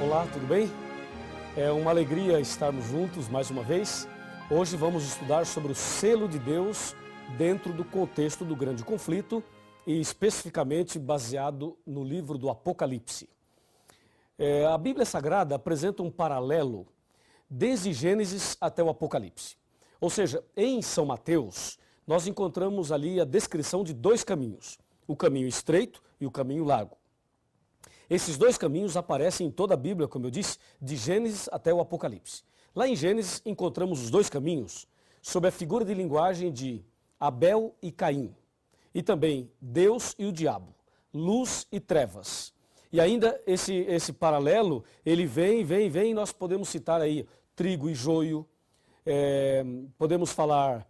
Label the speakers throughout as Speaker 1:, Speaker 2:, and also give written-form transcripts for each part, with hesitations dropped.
Speaker 1: Olá, tudo bem? É uma alegria estarmos juntos mais uma vez. Hoje vamos estudar sobre o selo de Deus dentro do contexto do grande conflito e especificamente baseado no livro do Apocalipse. A Bíblia Sagrada apresenta um paralelo desde Gênesis até o Apocalipse. Ou seja, em São Mateus, nós encontramos ali a descrição de dois caminhos, o caminho estreito e o caminho largo. Esses dois caminhos aparecem em toda a Bíblia, como eu disse, de Gênesis até o Apocalipse. Lá em Gênesis encontramos os dois caminhos sob a figura de linguagem de Abel e Caim, e também Deus e o diabo, luz e trevas. E ainda esse paralelo, ele vem, e nós podemos citar aí trigo e joio, podemos falar,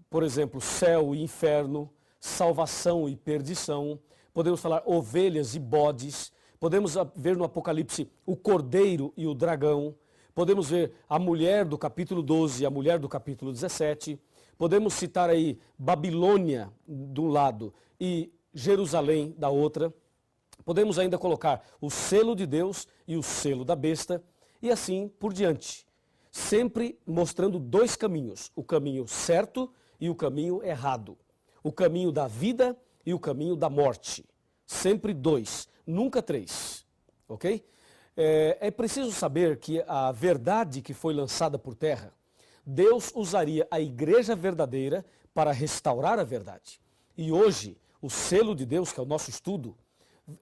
Speaker 1: por exemplo, céu e inferno, salvação e perdição, podemos falar ovelhas e bodes, podemos ver no Apocalipse o cordeiro e o dragão, podemos ver a mulher do capítulo 12 e a mulher do capítulo 17, podemos citar aí Babilônia de um lado e Jerusalém da outra, podemos ainda colocar o selo de Deus e o selo da besta e assim por diante, sempre mostrando dois caminhos, o caminho certo e o caminho errado, o caminho da vida e o caminho da morte. Sempre dois, nunca três, ok? É preciso saber que a verdade que foi lançada por terra, Deus usaria a igreja verdadeira para restaurar a verdade. E hoje, o selo de Deus, que é o nosso estudo,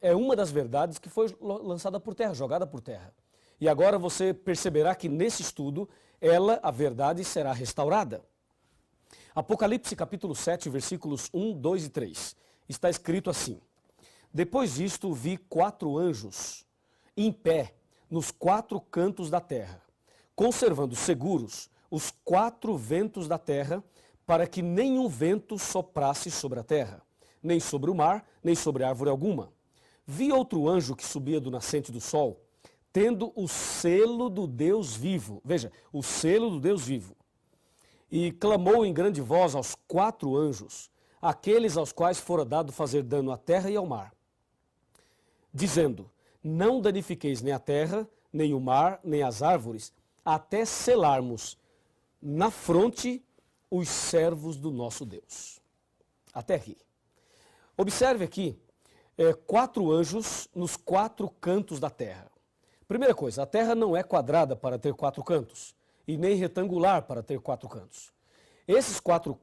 Speaker 1: é uma das verdades que foi lançada por terra, jogada por terra. E agora você perceberá que nesse estudo, a verdade, será restaurada. Apocalipse capítulo 7, versículos 1, 2 e 3, está escrito assim: Depois disto vi 4 anjos em pé nos 4 cantos da terra, conservando seguros os 4 ventos da terra, para que nenhum vento soprasse sobre a terra, nem sobre o mar, nem sobre árvore alguma. Vi outro anjo que subia do nascente do sol, tendo o selo do Deus vivo. Veja, o selo do Deus vivo. E clamou em grande voz aos 4 anjos, aqueles aos quais fora dado fazer dano à terra e ao mar, dizendo: Não danifiqueis nem a terra, nem o mar, nem as árvores, até selarmos na fronte os servos do nosso Deus. Até ri. Observe aqui 4 anjos nos 4 cantos da terra. Primeira coisa, a terra não é quadrada para ter 4 cantos, e nem retangular para ter 4 cantos. Esses 4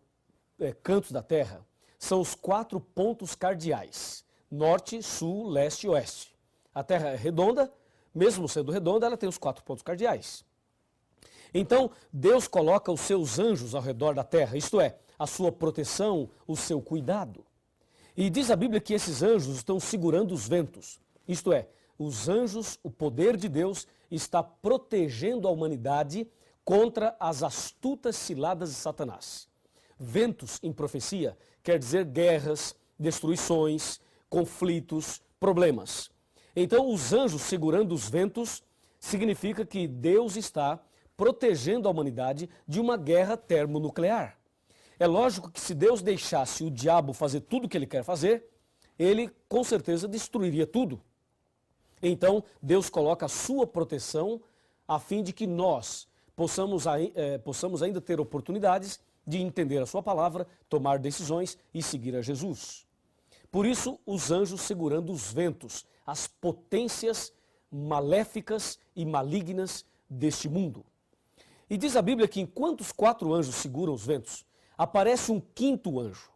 Speaker 1: cantos da terra são os 4 pontos cardeais: norte, sul, leste e oeste. A terra é redonda, mesmo sendo redonda, ela tem os 4 pontos cardeais. Então, Deus coloca os seus anjos ao redor da terra, isto é, a sua proteção, o seu cuidado. E diz a Bíblia que esses anjos estão segurando os ventos, isto é, os anjos, o poder de Deus, está protegendo a humanidade contra as astutas ciladas de Satanás. Ventos em profecia quer dizer guerras, destruições, conflitos, problemas. Então, os anjos segurando os ventos significa que Deus está protegendo a humanidade de uma guerra termonuclear. É lógico que se Deus deixasse o diabo fazer tudo o que ele quer fazer, ele com certeza destruiria tudo. Então, Deus coloca a sua proteção a fim de que nós possamos ainda ter oportunidades de entender a sua palavra, tomar decisões e seguir a Jesus. Por isso, os anjos segurando os ventos, as potências maléficas e malignas deste mundo. E diz a Bíblia que enquanto os 4 anjos seguram os ventos, aparece um 5º anjo.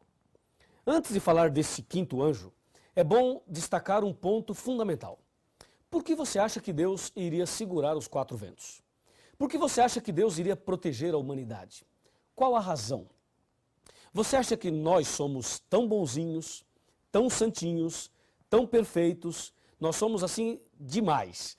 Speaker 1: Antes de falar desse 5º anjo, é bom destacar um ponto fundamental. Por que você acha que Deus iria segurar os 4 ventos? Por que você acha que Deus iria proteger a humanidade? Qual a razão? Você acha que nós somos tão bonzinhos, tão santinhos, tão perfeitos, nós somos assim demais?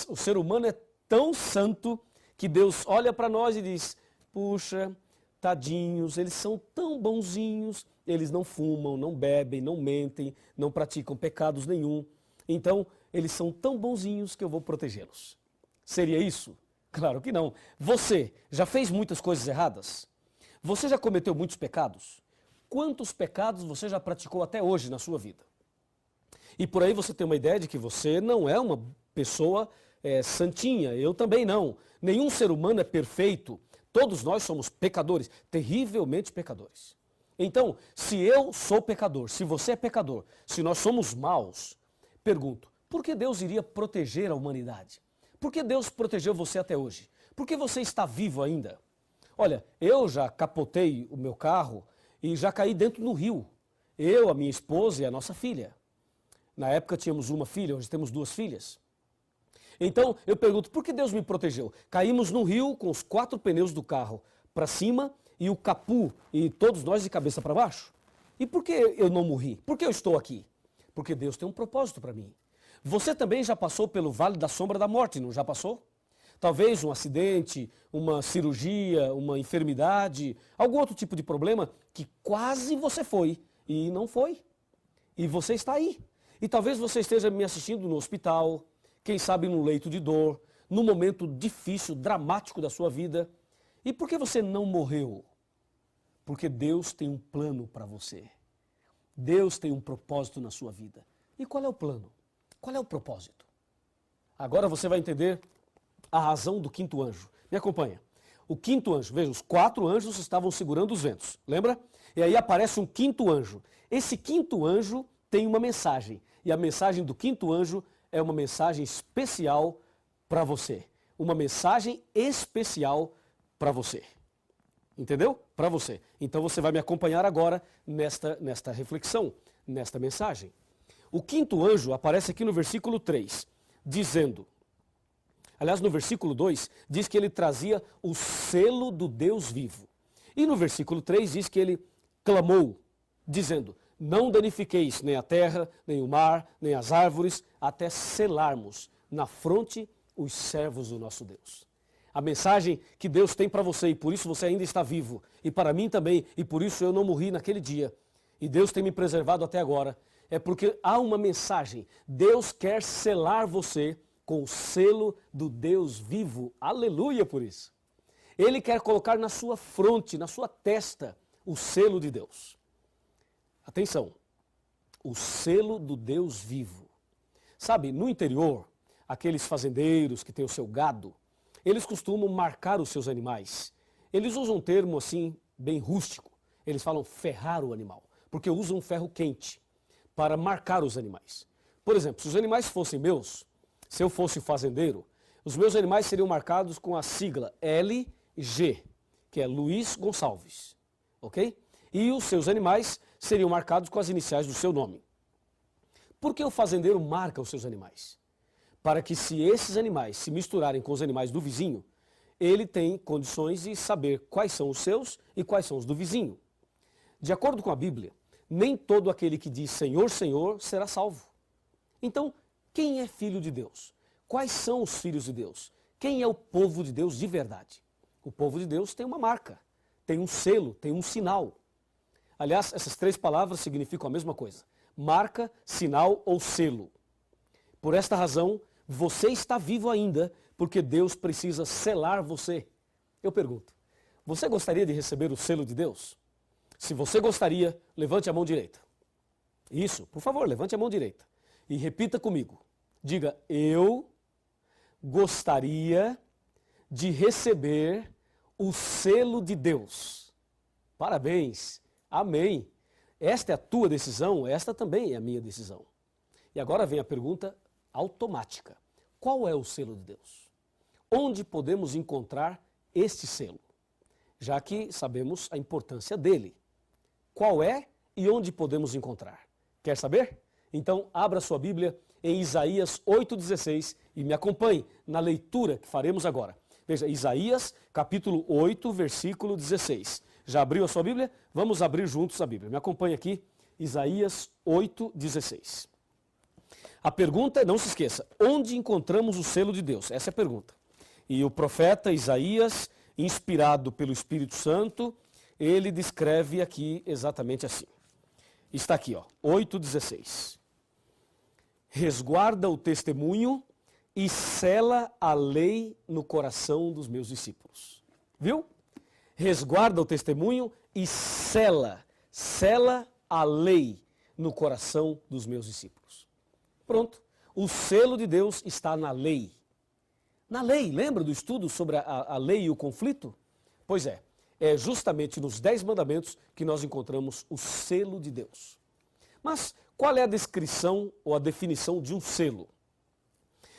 Speaker 1: O ser humano é tão santo que Deus olha para nós e diz: puxa, tadinhos, eles são tão bonzinhos, eles não fumam, não bebem, não mentem, não praticam pecados nenhum. Então, eles são tão bonzinhos que eu vou protegê-los. Seria isso? Claro que não. Você já fez muitas coisas erradas? Você já cometeu muitos pecados? Quantos pecados você já praticou até hoje na sua vida? E por aí você tem uma ideia de que você não é uma pessoa santinha, eu também não. Nenhum ser humano é perfeito. Todos nós somos pecadores, terrivelmente pecadores. Então, se eu sou pecador, se você é pecador, se nós somos maus, pergunto, por que Deus iria proteger a humanidade? Por que Deus protegeu você até hoje? Por que você está vivo ainda? Olha, eu já capotei o meu carro e já caí dentro do rio. Eu, a minha esposa e a nossa filha. Na época tínhamos uma filha, hoje temos 2 filhas. Então eu pergunto, por que Deus me protegeu? Caímos no rio com os 4 pneus do carro para cima e o capu e todos nós de cabeça para baixo. E por que eu não morri? Por que eu estou aqui? Porque Deus tem um propósito para mim. Você também já passou pelo vale da sombra da morte, não já passou? Talvez um acidente, uma cirurgia, uma enfermidade, algum outro tipo de problema que quase você foi e não foi. E você está aí. E talvez você esteja me assistindo no hospital, quem sabe num leito de dor, num momento difícil, dramático da sua vida. E por que você não morreu? Porque Deus tem um plano para você. Deus tem um propósito na sua vida. E qual é o plano? Qual é o propósito? Agora você vai entender a razão do 5º anjo. Me acompanha. O 5º anjo, veja, os 4 anjos estavam segurando os ventos, lembra? E aí aparece um 5º anjo. Esse 5º anjo tem uma mensagem. E a mensagem do 5º anjo é uma mensagem especial para você. Uma mensagem especial para você. Entendeu? Para você. Então você vai me acompanhar agora nesta reflexão, nesta mensagem. O 5º anjo aparece aqui no versículo 3, dizendo, aliás, no versículo 2, diz que ele trazia o selo do Deus vivo. E no versículo 3 diz que ele clamou, dizendo, não danifiqueis nem a terra, nem o mar, nem as árvores, até selarmos na fronte os servos do nosso Deus. A mensagem que Deus tem para você, e por isso você ainda está vivo, e para mim também, e por isso eu não morri naquele dia, e Deus tem me preservado até agora, é porque há uma mensagem. Deus quer selar você com o selo do Deus vivo. Aleluia por isso. Ele quer colocar na sua fronte, na sua testa, o selo de Deus. Atenção, o selo do Deus vivo. Sabe, no interior, aqueles fazendeiros que têm o seu gado, eles costumam marcar os seus animais. Eles usam um termo assim, bem rústico. Eles falam ferrar o animal, porque usam um ferro quente para marcar os animais. Por exemplo, se os animais fossem meus, se eu fosse o fazendeiro, os meus animais seriam marcados com a sigla LG, que é Luiz Gonçalves, ok? E os seus animais seriam marcados com as iniciais do seu nome. Por que o fazendeiro marca os seus animais? Para que se esses animais se misturarem com os animais do vizinho, ele tem condições de saber quais são os seus e quais são os do vizinho. De acordo com a Bíblia, nem todo aquele que diz Senhor, Senhor será salvo. Então, quem é filho de Deus? Quais são os filhos de Deus? Quem é o povo de Deus de verdade? O povo de Deus tem uma marca, tem um selo, tem um sinal. Aliás, essas 3 palavras significam a mesma coisa. Marca, sinal ou selo. Por esta razão, você está vivo ainda, porque Deus precisa selar você. Eu pergunto, você gostaria de receber o selo de Deus? Se você gostaria, levante a mão direita. Isso, por favor, levante a mão direita. E repita comigo. Diga, eu gostaria de receber o selo de Deus. Parabéns. Amém. Esta é a tua decisão, esta também é a minha decisão. E agora vem a pergunta automática. Qual é o selo de Deus? Onde podemos encontrar este selo? Já que sabemos a importância dele. Qual é e onde podemos encontrar? Quer saber? Então abra sua Bíblia em Isaías 8,16 e me acompanhe na leitura que faremos agora. Veja, Isaías capítulo 8, versículo 16. Já abriu a sua Bíblia? Vamos abrir juntos a Bíblia. Me acompanhe aqui, Isaías 8,16. A pergunta, não se esqueça, onde encontramos o selo de Deus? Essa é a pergunta. E o profeta Isaías, inspirado pelo Espírito Santo, ele descreve aqui exatamente assim. Está aqui, ó, 8,16. Resguarda o testemunho e sela a lei no coração dos meus discípulos. Viu? Resguarda o testemunho e sela a lei no coração dos meus discípulos. Pronto. O selo de Deus está na lei. Na lei, lembra do estudo sobre a lei e o conflito? Pois é justamente nos 10 mandamentos que nós encontramos o selo de Deus. Mas qual é a descrição ou a definição de um selo?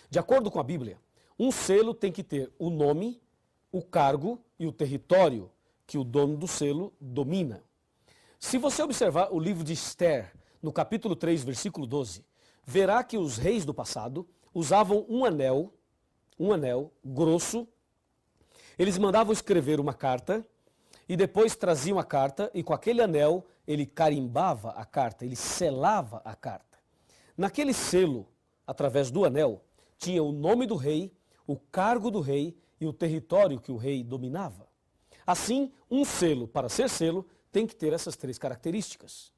Speaker 1: De acordo com a Bíblia, um selo tem que ter o nome, o cargo e o território que o dono do selo domina. Se você observar o livro de Esther, no capítulo 3, versículo 12, verá que os reis do passado usavam um anel grosso. Eles mandavam escrever uma carta e depois traziam a carta e com aquele anel ele carimbava a carta, ele selava a carta. Naquele selo, através do anel, tinha o nome do rei, o cargo do rei e o território que o rei dominava. Assim, um selo, para ser selo, tem que ter essas 3 características.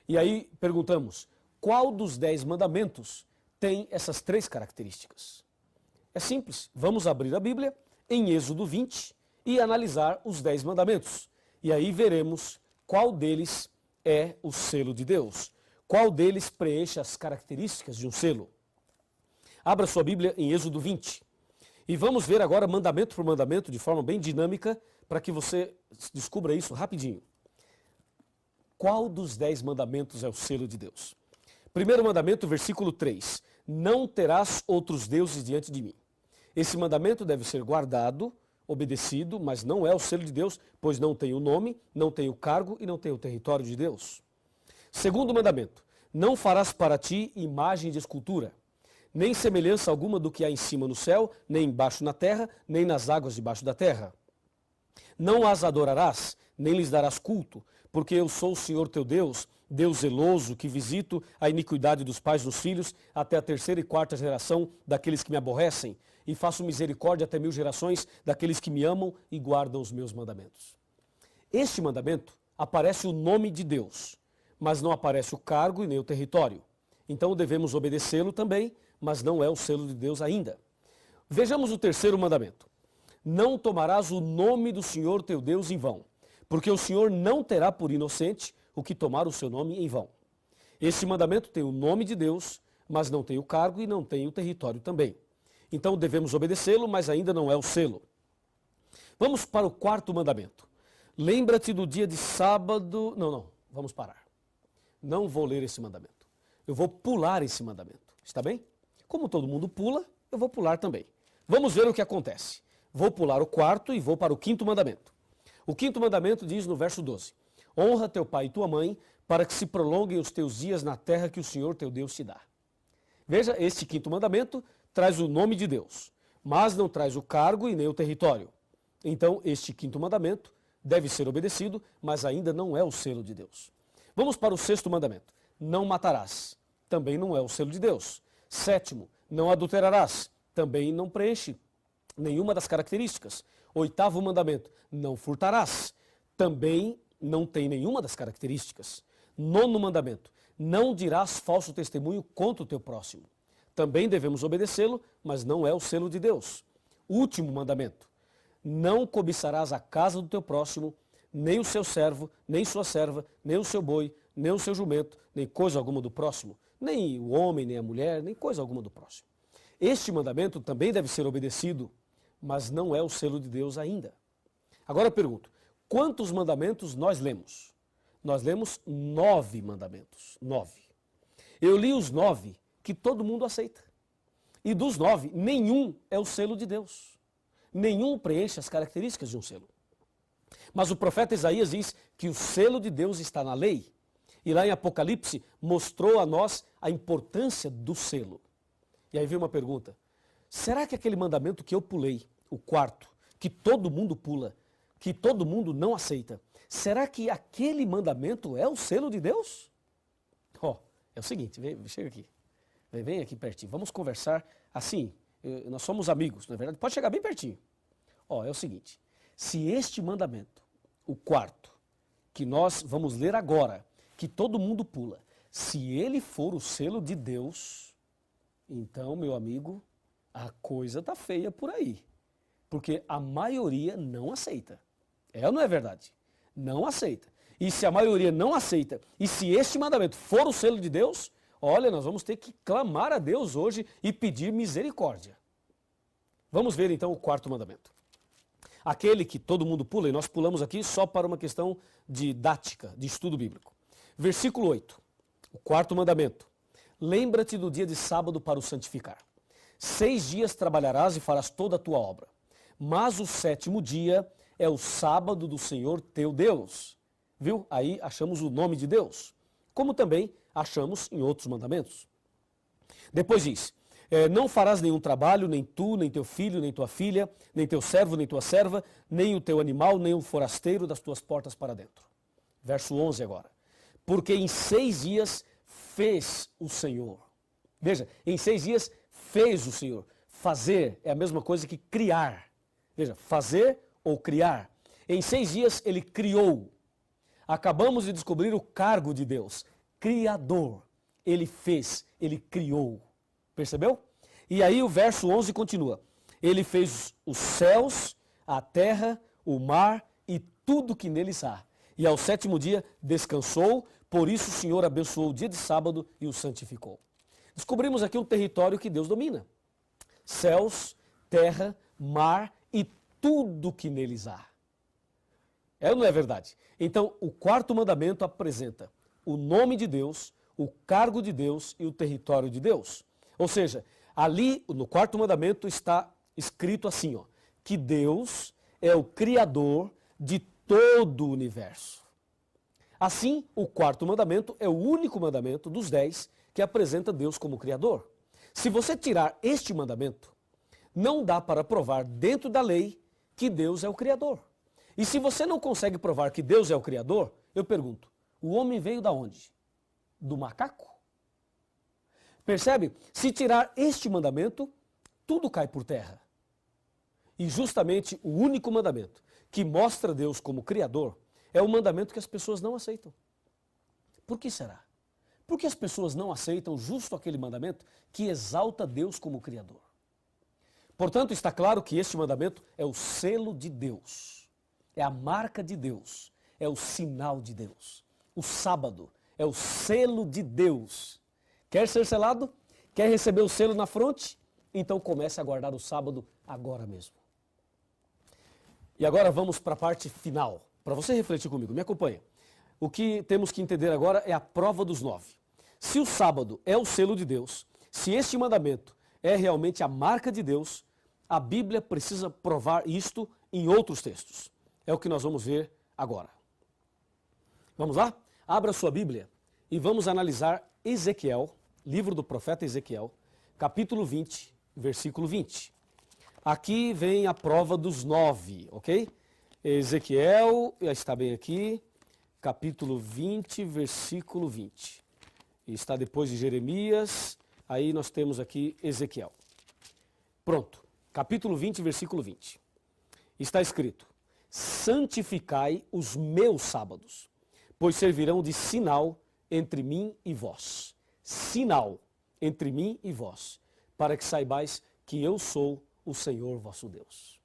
Speaker 1: E aí perguntamos, qual dos 10 mandamentos tem essas 3 características? É simples, vamos abrir a Bíblia em Êxodo 20 e analisar os 10 mandamentos. E aí veremos qual deles é o selo de Deus, qual deles preenche as características de um selo. Abra sua Bíblia em Êxodo 20 e vamos ver agora mandamento por mandamento de forma bem dinâmica para que você descubra isso rapidinho. Qual dos 10 mandamentos é o selo de Deus? Primeiro mandamento, versículo 3. Não terás outros deuses diante de mim. Esse mandamento deve ser guardado, obedecido, mas não é o selo de Deus, pois não tem o nome, não tem o cargo e não tem o território de Deus. Segundo mandamento, não farás para ti imagem de escultura, nem semelhança alguma do que há em cima no céu, nem embaixo na terra, nem nas águas debaixo da terra. Não as adorarás, nem lhes darás culto, porque eu sou o Senhor teu Deus, Deus zeloso, que visito a iniquidade dos pais nos filhos, até a 3ª e 4ª geração daqueles que me aborrecem, e faço misericórdia até 1000 gerações daqueles que me amam e guardam os meus mandamentos. Este mandamento aparece o nome de Deus, mas não aparece o cargo e nem o território. Então devemos obedecê-lo também, mas não é o selo de Deus ainda. Vejamos o terceiro mandamento. Não tomarás o nome do Senhor teu Deus em vão, porque o Senhor não terá por inocente o que tomar o seu nome em vão. Este mandamento tem o nome de Deus, mas não tem o cargo e não tem o território também. Então devemos obedecê-lo, mas ainda não é o selo. Vamos para o 4º mandamento. Lembra-te do dia de sábado... Não, vamos parar. Não vou ler esse mandamento. Eu vou pular esse mandamento, está bem? Como todo mundo pula, eu vou pular também. Vamos ver o que acontece. Vou pular o 4º e vou para o 5º mandamento. O 5º mandamento diz no verso 12: honra teu pai e tua mãe, para que se prolonguem os teus dias na terra que o Senhor teu Deus te dá. Veja, este 5º mandamento traz o nome de Deus, mas não traz o cargo e nem o território. Então, este 5º mandamento deve ser obedecido, mas ainda não é o selo de Deus. Vamos para o 6º mandamento. Não matarás. Também não é o selo de Deus. 7º, não adulterarás. Também não preenche nenhuma das características. 8º mandamento, não furtarás. Também não tem nenhuma das características. 9º mandamento, não dirás falso testemunho contra o teu próximo. Também devemos obedecê-lo, mas não é o selo de Deus. Último mandamento, não cobiçarás a casa do teu próximo, nem o seu servo, nem sua serva, nem o seu boi, nem o seu jumento, nem coisa alguma do próximo, nem o homem, nem a mulher, nem coisa alguma do próximo. Este mandamento também deve ser obedecido, mas não é o selo de Deus ainda. Agora eu pergunto, quantos mandamentos nós lemos? Nós lemos 9 mandamentos. 9. Eu li os 9 que todo mundo aceita. E dos 9, nenhum é o selo de Deus. Nenhum preenche as características de um selo. Mas o profeta Isaías diz que o selo de Deus está na lei. E lá em Apocalipse mostrou a nós a importância do selo. E aí vem uma pergunta. Será que aquele mandamento que eu pulei, o 4º, que todo mundo pula, que todo mundo não aceita, será que aquele mandamento é o selo de Deus? É o seguinte, chega aqui. Vem aqui pertinho. Vamos conversar assim. Nós somos amigos, não é verdade? Pode chegar bem pertinho. É o seguinte. Se este mandamento, o 4º, que nós vamos ler agora, que todo mundo pula, se ele for o selo de Deus, então, meu amigo, a coisa tá feia por aí. Porque a maioria não aceita. É ou não é verdade? Não aceita. E se a maioria não aceita, e se este mandamento for o selo de Deus, olha, nós vamos ter que clamar a Deus hoje e pedir misericórdia. Vamos ver então o quarto mandamento. Aquele que todo mundo pula, e nós pulamos aqui só para uma questão didática, de estudo bíblico. Versículo 8, o quarto mandamento. Lembra-te do dia de sábado para o santificar. 6 dias trabalharás e farás toda a tua obra. Mas o 7º dia é o sábado do Senhor teu Deus. Viu? Aí achamos o nome de Deus. Como também achamos em outros mandamentos. Depois diz, não farás nenhum trabalho, nem tu, nem teu filho, nem tua filha, nem teu servo, nem tua serva, nem o teu animal, nem o forasteiro das tuas portas para dentro. Verso 11 agora. Porque em 6 dias fez o Senhor. Veja, em 6 dias fez o Senhor. Fazer é a mesma coisa que criar. Veja, fazer ou criar. Em 6 dias ele criou. Acabamos de descobrir o cargo de Deus. Criador. Ele fez, ele criou. Percebeu? E aí o verso 11 continua. Ele fez os céus, a terra, o mar e tudo que neles há. E ao 7º dia descansou, por isso o Senhor abençoou o dia de sábado e o santificou. Descobrimos aqui um território que Deus domina. Céus, terra, mar e tudo que neles há. É ou não é verdade? Então, o quarto mandamento apresenta o nome de Deus, o cargo de Deus e o território de Deus. Ou seja, ali no quarto mandamento está escrito assim, ó, que Deus é o Criador de todo o universo. Assim, o quarto mandamento é o único mandamento dos 10 que apresenta Deus como Criador. Se você tirar este mandamento, não dá para provar dentro da lei que Deus é o Criador. E se você não consegue provar que Deus é o Criador, eu pergunto, o homem veio da onde? Do macaco? Percebe? Se tirar este mandamento, tudo cai por terra. E justamente o único mandamento que mostra Deus como Criador é o mandamento que as pessoas não aceitam. Por que será? Porque as pessoas não aceitam justo aquele mandamento que exalta Deus como Criador. Portanto, está claro que este mandamento é o selo de Deus, é a marca de Deus, é o sinal de Deus. O sábado é o selo de Deus. Quer ser selado? Quer receber o selo na fronte? Então comece a guardar o sábado agora mesmo. E agora vamos para a parte final. Para você refletir comigo, me acompanha. O que temos que entender agora é a prova dos 9. Se o sábado é o selo de Deus, se este mandamento é realmente a marca de Deus, a Bíblia precisa provar isto em outros textos. É o que nós vamos ver agora. Vamos lá? Abra sua Bíblia e vamos analisar Ezequiel, livro do profeta Ezequiel, capítulo 20, versículo 20. Aqui vem a prova dos 9, ok? Ezequiel, está bem aqui, capítulo 20, versículo 20. Está depois de Jeremias, aí nós temos aqui Ezequiel. Pronto, capítulo 20, versículo 20. Está escrito, santificai os meus sábados, pois servirão de sinal entre mim e vós. Sinal entre mim e vós, para que saibais que eu sou o Senhor vosso Deus.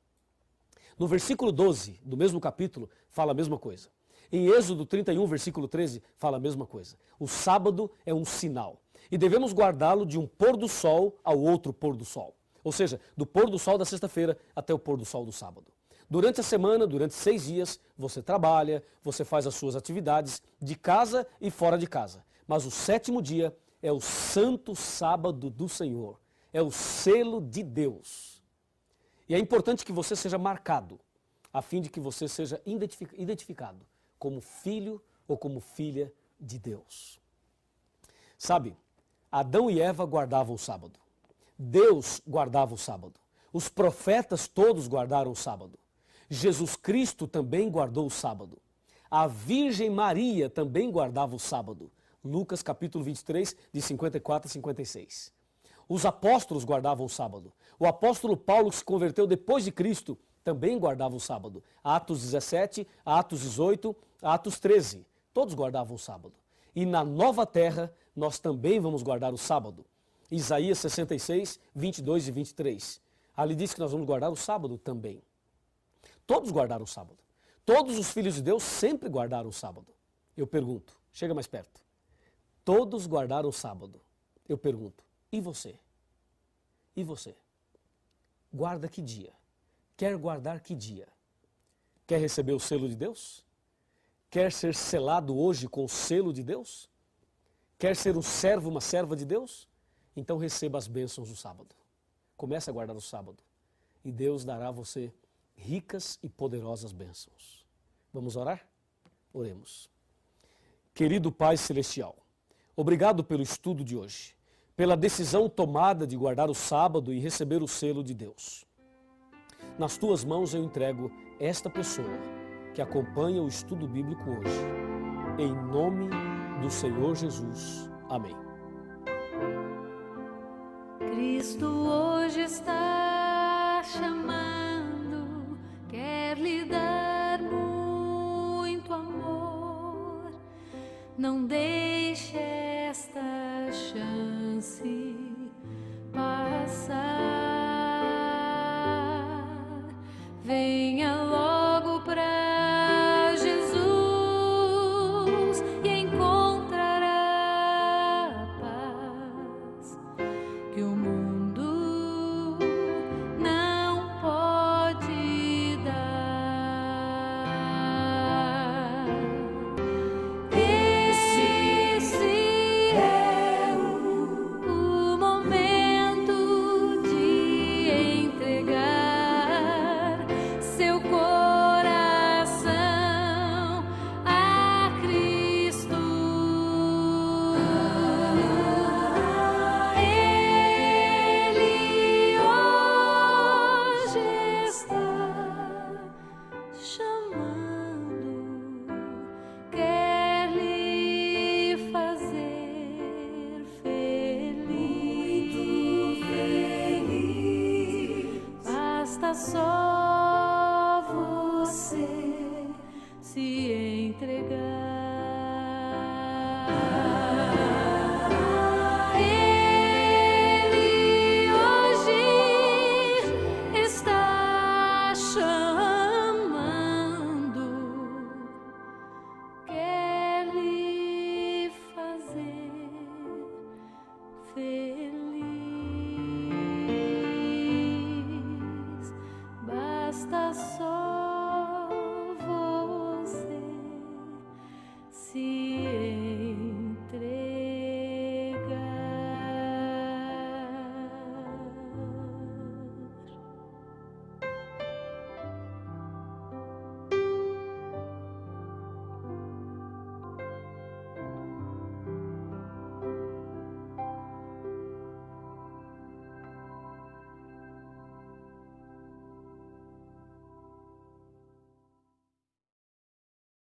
Speaker 1: No versículo 12 do mesmo capítulo, fala a mesma coisa. Em Êxodo 31, versículo 13, fala a mesma coisa. O sábado é um sinal e devemos guardá-lo de um pôr do sol ao outro pôr do sol. Ou seja, do pôr do sol da sexta-feira até o pôr do sol do sábado. Durante a semana, durante 6 dias, você trabalha, você faz as suas atividades de casa e fora de casa. Mas o 7º dia é o santo sábado do Senhor. É o selo de Deus. E é importante que você seja marcado, a fim de que você seja identificado como filho ou como filha de Deus. Sabe, Adão e Eva guardavam o sábado. Deus guardava o sábado. Os profetas todos guardaram o sábado. Jesus Cristo também guardou o sábado. A Virgem Maria também guardava o sábado. Lucas capítulo 23, de 54 a 56. Os apóstolos guardavam o sábado. O apóstolo Paulo, que se converteu depois de Cristo, também guardava o sábado. Atos 17, Atos 18, Atos 13. Todos guardavam o sábado. E na nova terra, nós também vamos guardar o sábado. Isaías 66, 22 e 23. Ali diz que nós vamos guardar o sábado também. Todos guardaram o sábado. Todos os filhos de Deus sempre guardaram o sábado. Eu pergunto, chega mais perto. Todos guardaram o sábado. Eu pergunto, e você? E você? guarda que dia? Quer guardar que dia? Quer receber o selo de Deus? Quer ser selado hoje com o selo de Deus? Quer ser um servo, uma serva de Deus? Então receba as bênçãos do sábado. Comece a guardar o sábado. E Deus dará a você ricas e poderosas bênçãos. Vamos orar? Oremos. Querido Pai Celestial, obrigado pelo estudo de hoje, pela decisão tomada de guardar o sábado e receber o selo de Deus. Nas tuas mãos eu entrego esta pessoa que acompanha o estudo bíblico hoje. Em nome do Senhor Jesus. Amém.
Speaker 2: Cristo hoje está chamando, quer lhe dar muito amor. Não deixe esta chance passar. Venha logo para Jesus e encontrará a paz que o mundo não pode dar. Esse é o momento de entregar seu coração a Cristo. Ele hoje está chamando, quer lhe fazer feliz. Basta só